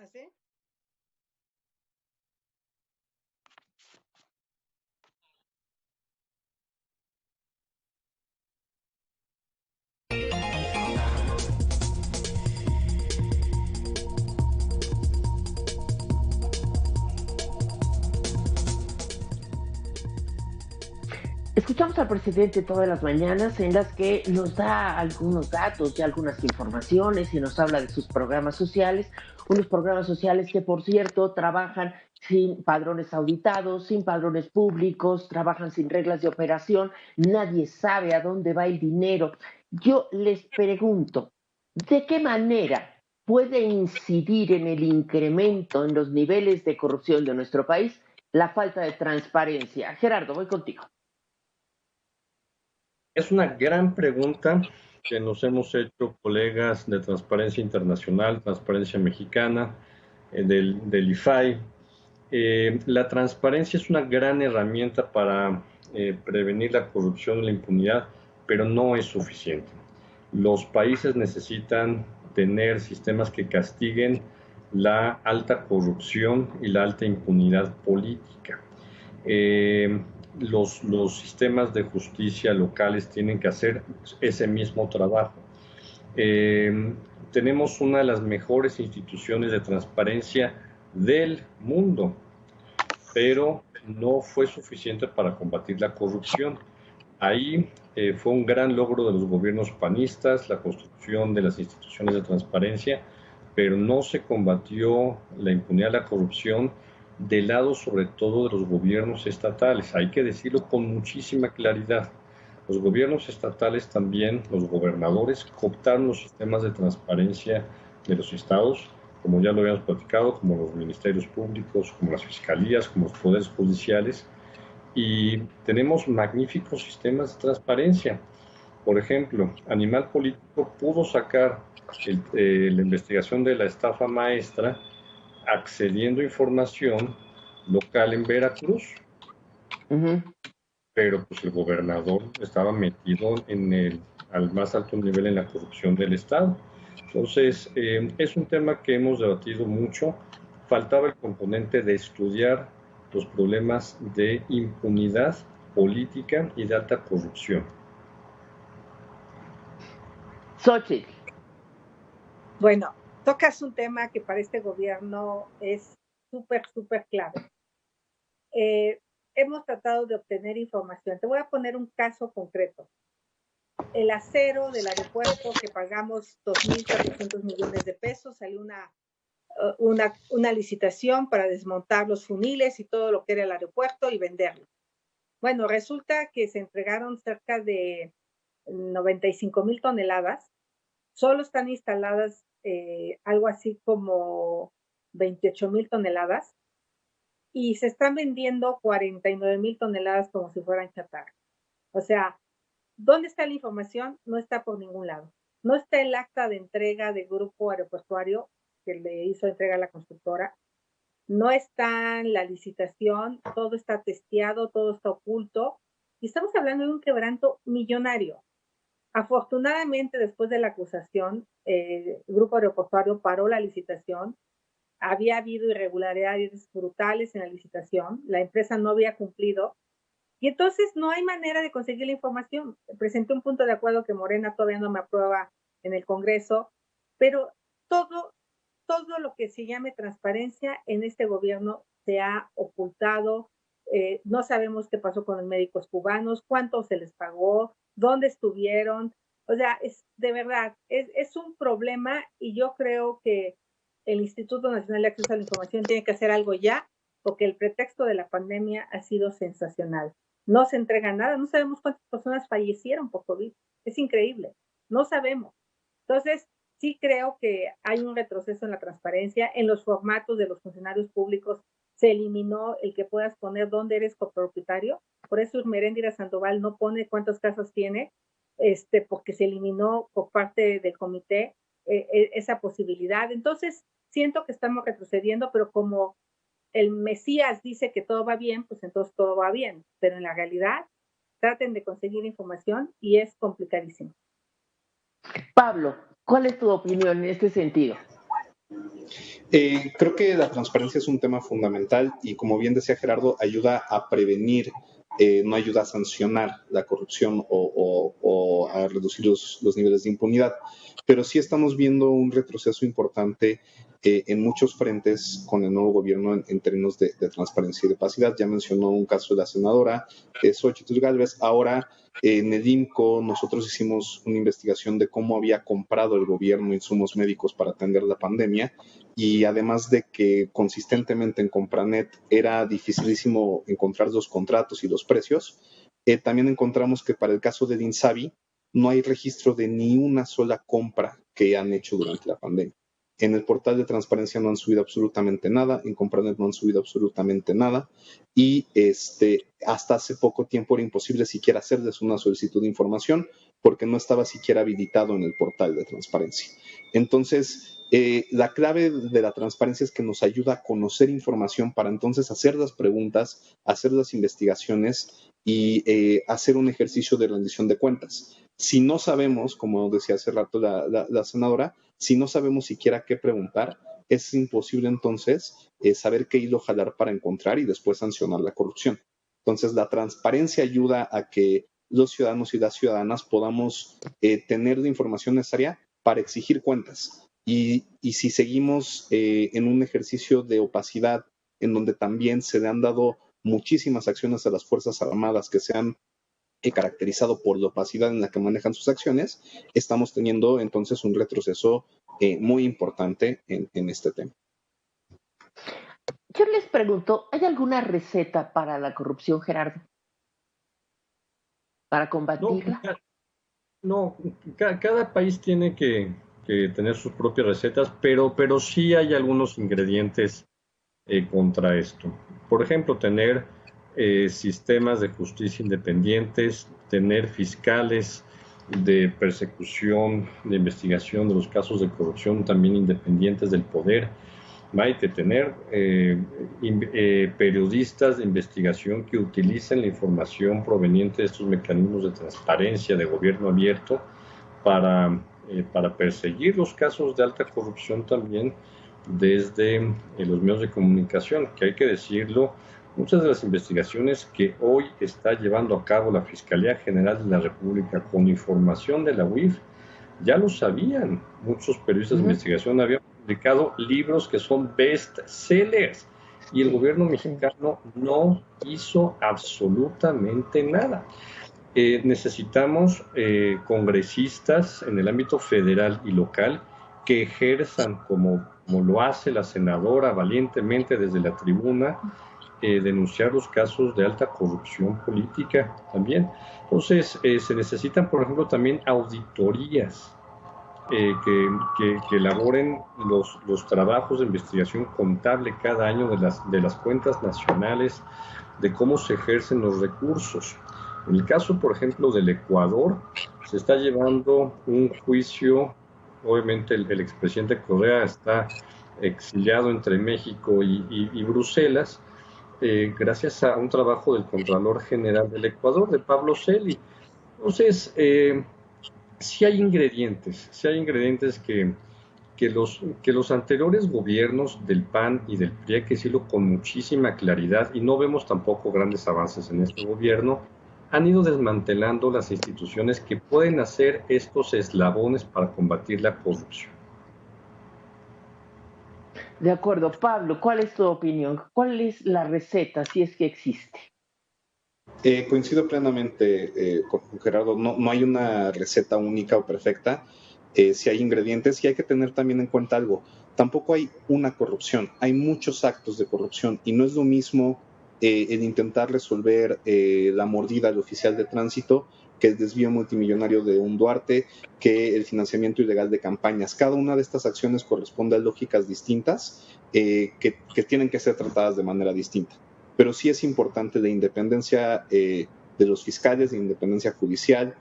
temas, ¿eh? Escuchamos al presidente todas las mañanas en las que nos da algunos datos y algunas informaciones y nos habla de sus programas sociales, unos programas sociales que, por cierto, trabajan sin padrones auditados, sin padrones públicos, trabajan sin reglas de operación, nadie sabe a dónde va el dinero. Yo les pregunto, ¿de qué manera puede incidir en el incremento en los niveles de corrupción de nuestro país la falta de transparencia? Gerardo, voy contigo. Es una gran pregunta que nos hemos hecho colegas de Transparencia Internacional, Transparencia Mexicana, del IFAI. La transparencia es una gran herramienta para prevenir la corrupción y la impunidad, pero no es suficiente. Los países necesitan tener sistemas que castiguen la alta corrupción y la alta impunidad política. Los sistemas de justicia locales tienen que hacer ese mismo trabajo. Tenemos una de las mejores instituciones de transparencia del mundo, pero no fue suficiente para combatir la corrupción. Ahí fue un gran logro de los gobiernos panistas, la construcción de las instituciones de transparencia, pero no se combatió la impunidad y la corrupción del lado sobre todo de los gobiernos estatales. Hay que decirlo con muchísima claridad. Los gobiernos estatales también, los gobernadores, cooptaron los sistemas de transparencia de los estados, como ya lo habíamos platicado, como los ministerios públicos, como las fiscalías, como los poderes judiciales, y tenemos magníficos sistemas de transparencia. Por ejemplo, Animal Político pudo sacar la investigación de la estafa maestra accediendo a información local en Veracruz. Pero pues el gobernador estaba metido al más alto nivel en la corrupción del Estado. Entonces, es un tema que hemos debatido mucho. Faltaba el componente de estudiar los problemas de impunidad política y de alta corrupción. Xochitl. Bueno, tocas un tema que para este gobierno es súper clave. Hemos tratado de obtener información. Te voy a poner un caso concreto. El acero del aeropuerto que pagamos 2.400 millones de pesos, salió una licitación para desmontar los funiles y todo lo que era el aeropuerto y venderlo. Bueno, resulta que se entregaron cerca de 95,000 toneladas. Solo están instaladas algo así como 28,000 toneladas y se están vendiendo 49,000 toneladas como si fueran chatarra. O sea, ¿dónde está la información? No está por ningún lado. No está el acta de entrega del grupo aeroportuario que le hizo entrega a la constructora. No está la licitación, todo está testeado, todo está oculto. Y estamos hablando de un quebranto millonario. Afortunadamente, después de la acusación, el grupo aeroportuario paró la licitación. Había habido irregularidades brutales en la licitación. La empresa no había cumplido. Y entonces no hay manera de conseguir la información. Presenté un punto de acuerdo que Morena todavía no me aprueba en el Congreso, pero todo lo que se llame transparencia en este gobierno se ha ocultado. No sabemos qué pasó con los médicos cubanos, cuánto se les pagó, dónde estuvieron. O sea, de verdad, es un problema y yo creo que el Instituto Nacional de Acceso a la Información tiene que hacer algo ya, porque el pretexto de la pandemia ha sido sensacional. No se entrega nada, no sabemos cuántas personas fallecieron por COVID. Es increíble, no sabemos. Entonces, sí creo que hay un retroceso en la transparencia, en los formatos de los funcionarios públicos. Se eliminó el que puedas poner dónde eres copropietario. Por eso Meréndira Sandoval no pone cuántas casas tiene, porque se eliminó por parte del comité esa posibilidad. Entonces, siento que estamos retrocediendo, pero como el Mesías dice que todo va bien, pues entonces todo va bien. Pero en la realidad, traten de conseguir información y es complicadísimo. Pablo, ¿cuál es tu opinión en este sentido? Creo que la transparencia es un tema fundamental y, como bien decía Gerardo, ayuda a prevenir, no ayuda a sancionar la corrupción o a reducir los niveles de impunidad. Pero sí estamos viendo un retroceso importante en muchos frentes con el nuevo gobierno en términos de transparencia y de opacidad. Ya mencionó un caso de la senadora Xochitl Gálvez. Ahora, en el INCO, nosotros hicimos una investigación de cómo había comprado el gobierno insumos médicos para atender la pandemia, y además de que consistentemente en Compranet era dificilísimo encontrar los contratos y los precios, también encontramos que para el caso del INSABI no hay registro de ni una sola compra que han hecho durante la pandemia. En el portal de transparencia no han subido absolutamente nada, en Compranet no han subido absolutamente nada, y hasta hace poco tiempo era imposible siquiera hacerles una solicitud de información porque no estaba siquiera habilitado en el portal de transparencia. Entonces, la clave de la transparencia es que nos ayuda a conocer información para entonces hacer las preguntas, hacer las investigaciones y hacer un ejercicio de rendición de cuentas. Si no sabemos, como decía hace rato la senadora, si no sabemos siquiera qué preguntar, es imposible entonces saber qué hilo jalar para encontrar y después sancionar la corrupción. Entonces, la transparencia ayuda a que los ciudadanos y las ciudadanas podamos tener la información necesaria para exigir cuentas. Y si seguimos en un ejercicio de opacidad en donde también se le han dado muchísimas acciones a las Fuerzas Armadas que se han caracterizado por la opacidad en la que manejan sus acciones, estamos teniendo entonces un retroceso muy importante en este tema. Yo les pregunto, ¿hay alguna receta para la corrupción, Gerardo? ¿Para combatirla? No, cada país tiene que tener sus propias recetas, pero sí hay algunos ingredientes contra esto. Por ejemplo, tener sistemas de justicia independientes, tener fiscales de persecución, de investigación de los casos de corrupción también independientes del poder. Maite, tener periodistas de investigación que utilicen la información proveniente de estos mecanismos de transparencia, de gobierno abierto, para perseguir los casos de alta corrupción también desde los medios de comunicación, que hay que decirlo, muchas de las investigaciones que hoy está llevando a cabo la Fiscalía General de la República con información de la UIF, ya lo sabían. Muchos periodistas de investigación habían publicado libros que son bestsellers y el gobierno mexicano no hizo absolutamente nada. Necesitamos congresistas en el ámbito federal y local que ejerzan, como lo hace la senadora valientemente desde la tribuna, denunciar los casos de alta corrupción política también. Entonces, se necesitan, por ejemplo, también auditorías que elaboren los trabajos de investigación contable cada año de las cuentas nacionales, de cómo se ejercen los recursos. En el caso, por ejemplo, del Ecuador, se está llevando un juicio. Obviamente el expresidente Correa está exiliado entre México y Bruselas, gracias a un trabajo del Contralor General del Ecuador, de Pablo Celi. Entonces, sí hay ingredientes que los anteriores gobiernos del PAN y del PRI, hay que decirlo con muchísima claridad, y no vemos tampoco grandes avances en este gobierno, han ido desmantelando las instituciones que pueden hacer estos eslabones para combatir la corrupción. De acuerdo. Pablo, ¿cuál es tu opinión? ¿Cuál es la receta, si es que existe? Coincido plenamente con Gerardo. No hay una receta única o perfecta. Si hay ingredientes, y hay que tener también en cuenta algo. Tampoco hay una corrupción. Hay muchos actos de corrupción y no es lo mismo el intentar resolver la mordida al oficial de tránsito que el desvío multimillonario de un Duarte, que el financiamiento ilegal de campañas. Cada una de estas acciones corresponde a lógicas distintas que tienen que ser tratadas de manera distinta. Pero sí es importante la independencia de los fiscales, la independencia judicial,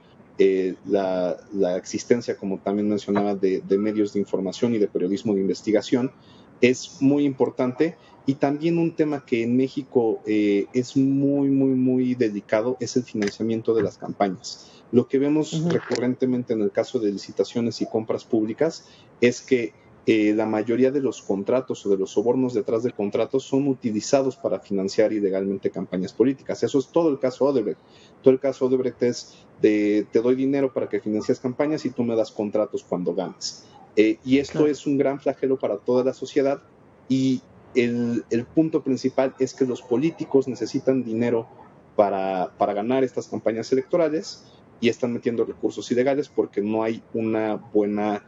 la existencia, como también mencionaba, de medios de información y de periodismo de investigación, es muy importante. Y también un tema que en México es muy delicado es el financiamiento de las campañas. Lo que vemos recurrentemente en el caso de licitaciones y compras públicas es que la mayoría de los contratos o de los sobornos detrás de contratos son utilizados para financiar ilegalmente campañas políticas. Eso es todo el caso Odebrecht. Todo el caso Odebrecht es de te doy dinero para que financies campañas y tú me das contratos cuando ganes. Y esto Claro. es un gran flagelo para toda la sociedad y el punto principal es que los políticos necesitan dinero para ganar estas campañas electorales y están metiendo recursos ilegales porque no hay una buena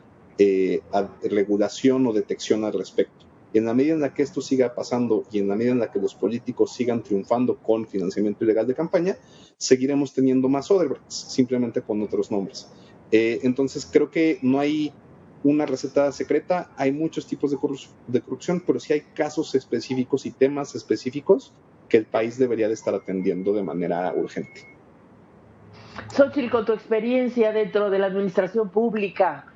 regulación o detección al respecto. Y en la medida en la que esto siga pasando y en la medida en la que los políticos sigan triunfando con financiamiento ilegal de campaña, seguiremos teniendo más Odebrecht, simplemente con otros nombres. Entonces creo que no hay una receta secreta, hay muchos tipos de corrupción, pero sí hay casos específicos y temas específicos que el país debería de estar atendiendo de manera urgente. Xochitl, con tu experiencia dentro de la administración pública,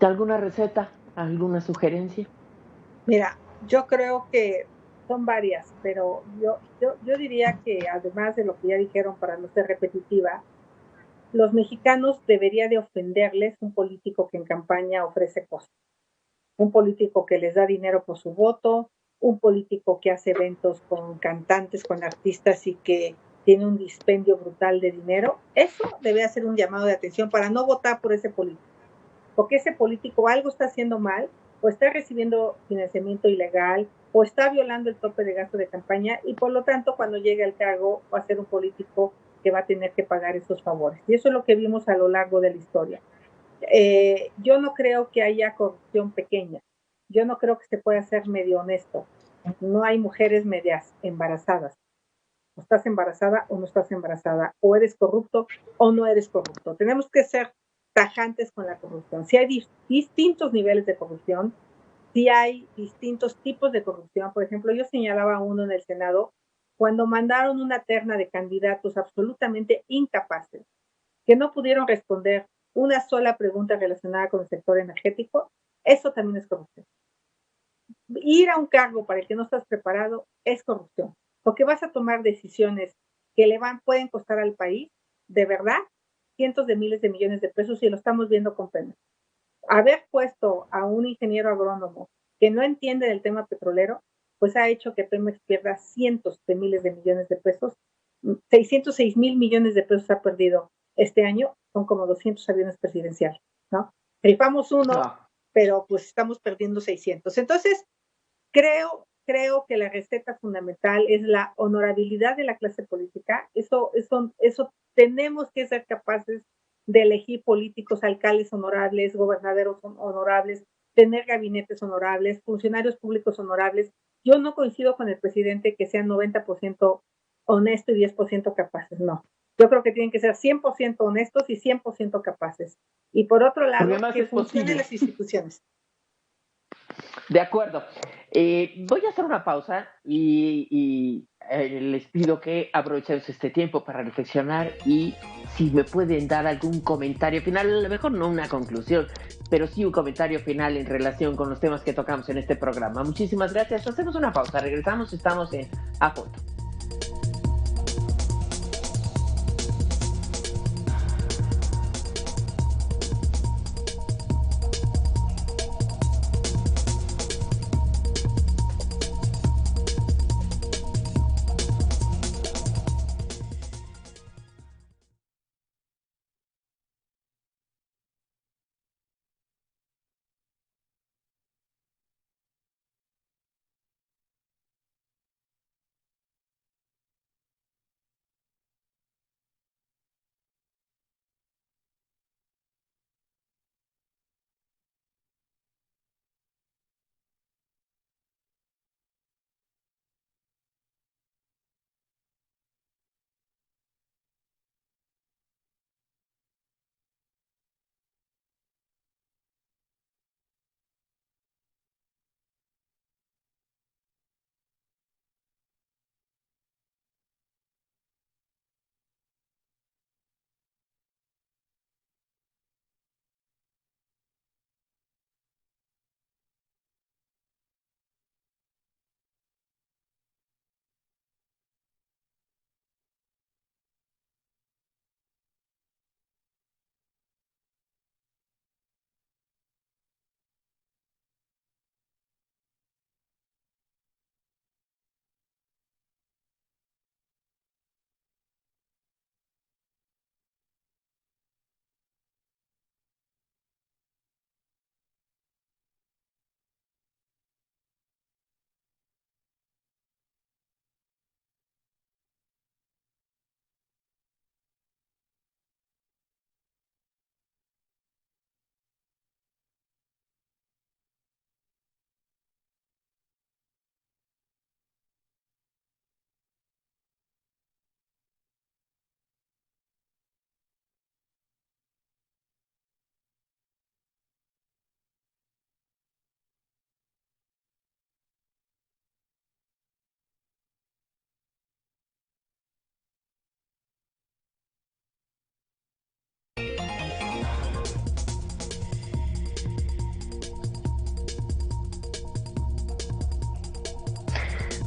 ¿alguna receta, alguna sugerencia? Mira, yo creo que son varias, pero yo diría que además de lo que ya dijeron, para no ser repetitiva, los mexicanos debería de ofenderles un político que en campaña ofrece cosas, un político que les da dinero por su voto, un político que hace eventos con cantantes, con artistas y que tiene un dispendio brutal de dinero. Eso debe ser un llamado de atención para no votar por ese político, porque ese político algo está haciendo mal, o está recibiendo financiamiento ilegal, o está violando el tope de gasto de campaña, y por lo tanto, cuando llegue al cargo, va a ser un político que va a tener que pagar esos favores. Y eso es lo que vimos a lo largo de la historia. Yo no creo que haya corrupción pequeña. Yo no creo que se pueda ser medio honesto. No hay mujeres medias embarazadas. O estás embarazada o no estás embarazada. O eres corrupto o no eres corrupto. Tenemos que ser tajantes con la corrupción. Si hay distintos niveles de corrupción, si hay distintos tipos de corrupción. Por ejemplo, yo señalaba uno en el Senado cuando mandaron una terna de candidatos absolutamente incapaces que no pudieron responder una sola pregunta relacionada con el sector energético. Eso también es corrupción. Ir a un cargo para el que no estás preparado es corrupción, porque vas a tomar decisiones que pueden costar al país, de verdad, cientos de miles de millones de pesos, y lo estamos viendo con Pemex. Haber puesto a un ingeniero agrónomo que no entiende del tema petrolero, pues ha hecho que Pemex pierda cientos de miles de millones de pesos. 606,000 millones de pesos ha perdido este año, son como 200 aviones presidenciales, ¿no? Rifamos uno, pero pues estamos perdiendo 600. Entonces, creo que la receta fundamental es la honorabilidad de la clase política. Eso tenemos que ser capaces de elegir políticos, alcaldes honorables, gobernadores honorables, tener gabinetes honorables, funcionarios públicos honorables. Yo no coincido con el presidente que sean 90% honesto y 10% capaces, no. Yo creo que tienen que ser 100% honestos y 100% capaces. Y por otro lado, que funcionen las instituciones. De acuerdo. Voy a hacer una pausa y les pido que aprovechemos este tiempo para reflexionar y si me pueden dar algún comentario final, a lo mejor no una conclusión, pero sí un comentario final en relación con los temas que tocamos en este programa. Muchísimas gracias. Hacemos una pausa. Regresamos. Estamos en A Fondo.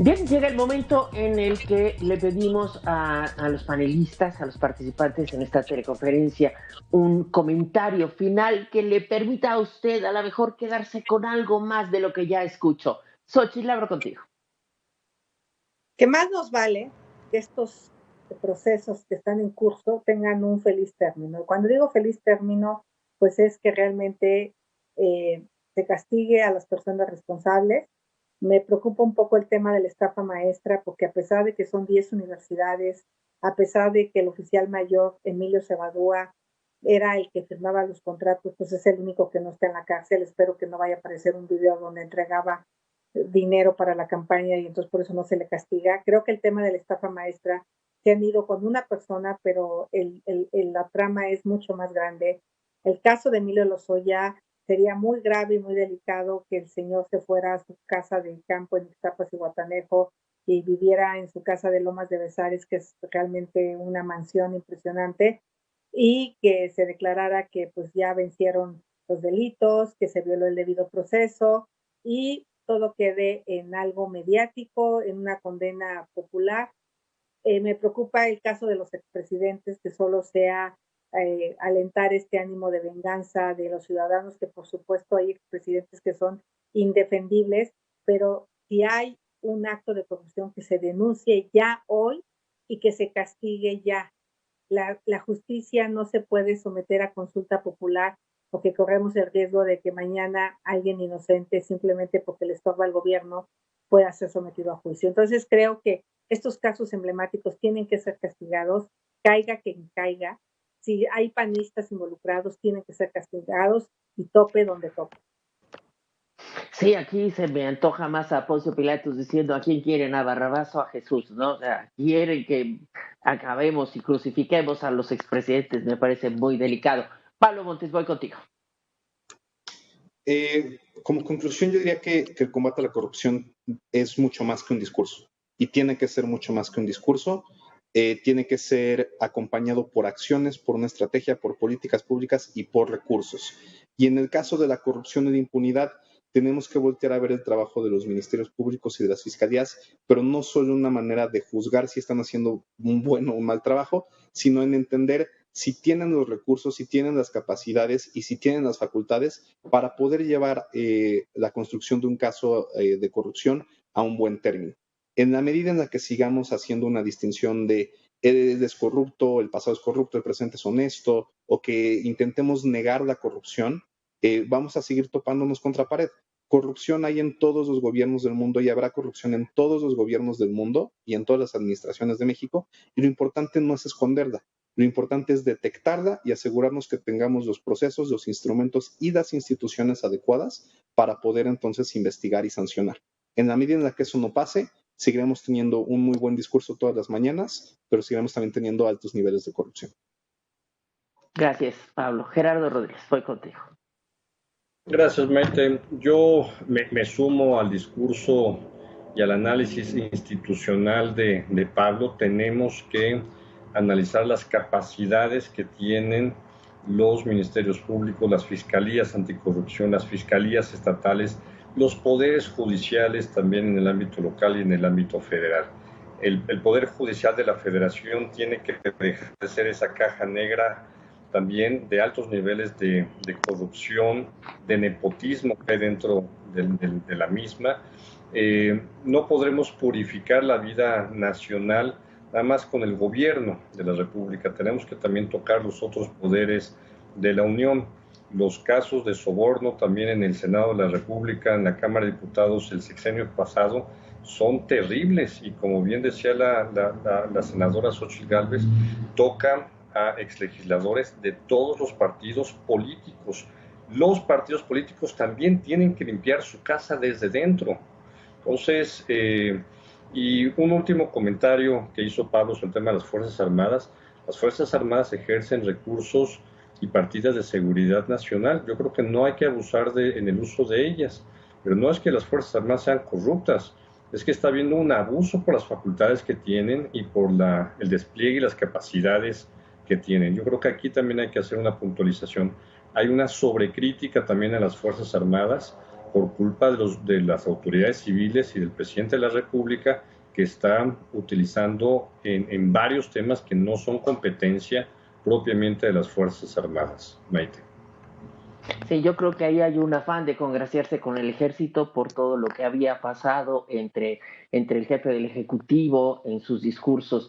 Bien, llega el momento en el que le pedimos a los panelistas, a los participantes en esta teleconferencia, un comentario final que le permita a usted a lo mejor quedarse con algo más de lo que ya escuchó. Xochitl, abro contigo. Que más nos vale que estos procesos que están en curso tengan un feliz término. Cuando digo feliz término, pues es que realmente se castigue a las personas responsables. Me preocupa un poco el tema de la estafa maestra, porque a pesar de que son 10 universidades, a pesar de que el oficial mayor Emilio Cebadúa era el que firmaba los contratos, pues es el único que no está en la cárcel. Espero que no vaya a aparecer un video donde entregaba dinero para la campaña y entonces por eso no se le castiga. Creo que el tema de la estafa maestra se han ido con una persona, pero la trama es mucho más grande. El caso de Emilio Lozoya sería muy grave y muy delicado que el señor se fuera a su casa de campo en Ixtapas y Guatanejo y viviera en su casa de Lomas de Besares, que es realmente una mansión impresionante, y que se declarara que pues ya vencieron los delitos, que se violó el debido proceso y todo quede en algo mediático, en una condena popular. Me preocupa el caso de los expresidentes, que solo sea alentar este ánimo de venganza de los ciudadanos, que por supuesto hay expresidentes que son indefendibles, pero si hay un acto de corrupción que se denuncie ya hoy y que se castigue ya. La justicia no se puede someter a consulta popular porque corremos el riesgo de que mañana alguien inocente, simplemente porque le estorba al gobierno, pueda ser sometido a juicio. Entonces creo que estos casos emblemáticos tienen que ser castigados, caiga quien caiga. Si hay panistas involucrados, tienen que ser castigados y tope donde tope. Sí, aquí se me antoja más a Poncio Pilatos diciendo a quién quieren, a Barrabás o a Jesús, ¿no? O sea, quieren que acabemos y crucifiquemos a los expresidentes, me parece muy delicado. Pablo Montes, voy contigo. Como conclusión, yo diría que el combate a la corrupción es mucho más que un discurso y tiene que ser mucho más que un discurso. Tiene que ser acompañado por acciones, por una estrategia, por políticas públicas y por recursos. Y en el caso de la corrupción y de impunidad, tenemos que voltear a ver el trabajo de los ministerios públicos y de las fiscalías, pero no solo una manera de juzgar si están haciendo un buen o un mal trabajo, sino en entender si tienen los recursos, si tienen las capacidades y si tienen las facultades para poder llevar la construcción de un caso de corrupción a un buen término. En la medida en la que sigamos haciendo una distinción de él es corrupto, el pasado es corrupto, el presente es honesto, o que intentemos negar la corrupción, vamos a seguir topándonos contra pared. Corrupción hay en todos los gobiernos del mundo y habrá corrupción en todos los gobiernos del mundo y en todas las administraciones de México, y lo importante no es esconderla, lo importante es detectarla y asegurarnos que tengamos los procesos, los instrumentos y las instituciones adecuadas para poder entonces investigar y sancionar. En la medida en la que eso no pase, seguiremos teniendo un muy buen discurso todas las mañanas, pero seguiremos también teniendo altos niveles de corrupción. Gracias, Pablo. Gerardo Rodríguez, voy contigo. Gracias, Maite. Yo me sumo al discurso y al análisis institucional de Pablo. Tenemos que analizar las capacidades que tienen los ministerios públicos, las fiscalías anticorrupción, las fiscalías estatales, los poderes judiciales también en el ámbito local y en el ámbito federal. El Poder Judicial de la Federación tiene que dejar de ser esa caja negra también de altos niveles de corrupción, de nepotismo que hay dentro de la misma. No podremos purificar la vida nacional nada más con el gobierno de la República. Tenemos que también tocar los otros poderes de la Unión. Los casos de soborno también en el Senado de la República, en la Cámara de Diputados el sexenio pasado, son terribles y como bien decía la senadora Xochitl Gálvez, tocan a exlegisladores de todos los partidos políticos. Los partidos políticos también tienen que limpiar su casa desde dentro. Entonces, y un último comentario que hizo Pablo sobre el tema de las Fuerzas Armadas. Las Fuerzas Armadas ejercen recursos y partidas de seguridad nacional. Yo creo que no hay que abusar en el uso de ellas, pero no es que las Fuerzas Armadas sean corruptas, es que está habiendo un abuso por las facultades que tienen y por el despliegue y las capacidades que tienen. Yo creo que aquí también hay que hacer una puntualización. Hay una sobrecrítica también a las Fuerzas Armadas por culpa de las autoridades civiles y del presidente de la República, que están utilizando en varios temas que no son competencia propiamente de las Fuerzas Armadas. Maite. Sí, yo creo que ahí hay un afán de congraciarse con el ejército por todo lo que había pasado entre el jefe del Ejecutivo en sus discursos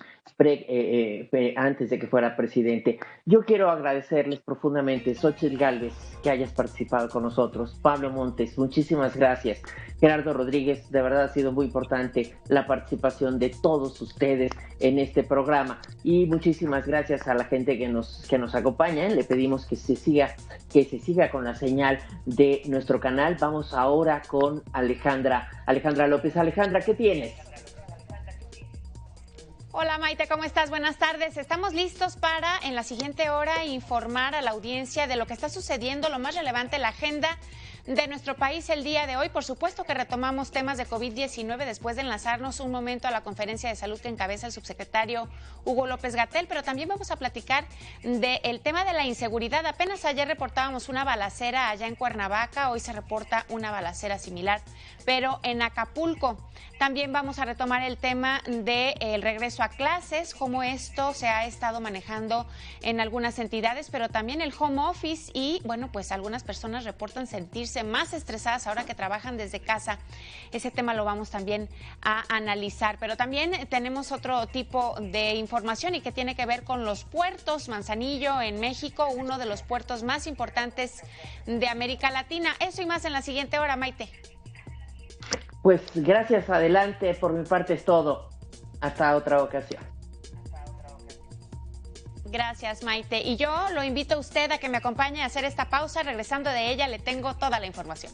antes de que fuera presidente. Yo quiero agradecerles profundamente, Xóchitl Gálvez, que hayas participado con nosotros. Pablo Montes, muchísimas gracias. Gerardo Rodríguez, de verdad ha sido muy importante la participación de todos ustedes en este programa. Y muchísimas gracias a la gente que nos acompaña. Le pedimos que se siga con la señal de nuestro canal. Vamos ahora con Alejandra López. Alejandra, ¿qué tienes? Hola Maite, ¿cómo estás? Buenas tardes. Estamos listos para en la siguiente hora informar a la audiencia de lo que está sucediendo, lo más relevante, la agenda de nuestro país el día de hoy. Por supuesto que retomamos temas de COVID-19 después de enlazarnos un momento a la conferencia de salud que encabeza el subsecretario Hugo López-Gatell, pero también vamos a platicar del tema de la inseguridad. Apenas ayer reportábamos una balacera allá en Cuernavaca, hoy se reporta una balacera similar, pero en Acapulco. También vamos a retomar el tema del regreso a clases, cómo esto se ha estado manejando en algunas entidades, pero también el home office y, bueno, pues algunas personas reportan sentirse más estresadas ahora que trabajan desde casa. Ese tema lo vamos también a analizar, pero también tenemos otro tipo de información y que tiene que ver con los puertos. Manzanillo en México, uno de los puertos más importantes de América Latina. Eso y más en la siguiente hora, Maite. Pues gracias, adelante, por mi parte es todo. Hasta otra ocasión. Gracias, Maite. Y yo lo invito a usted a que me acompañe a hacer esta pausa. Regresando de ella, le tengo toda la información.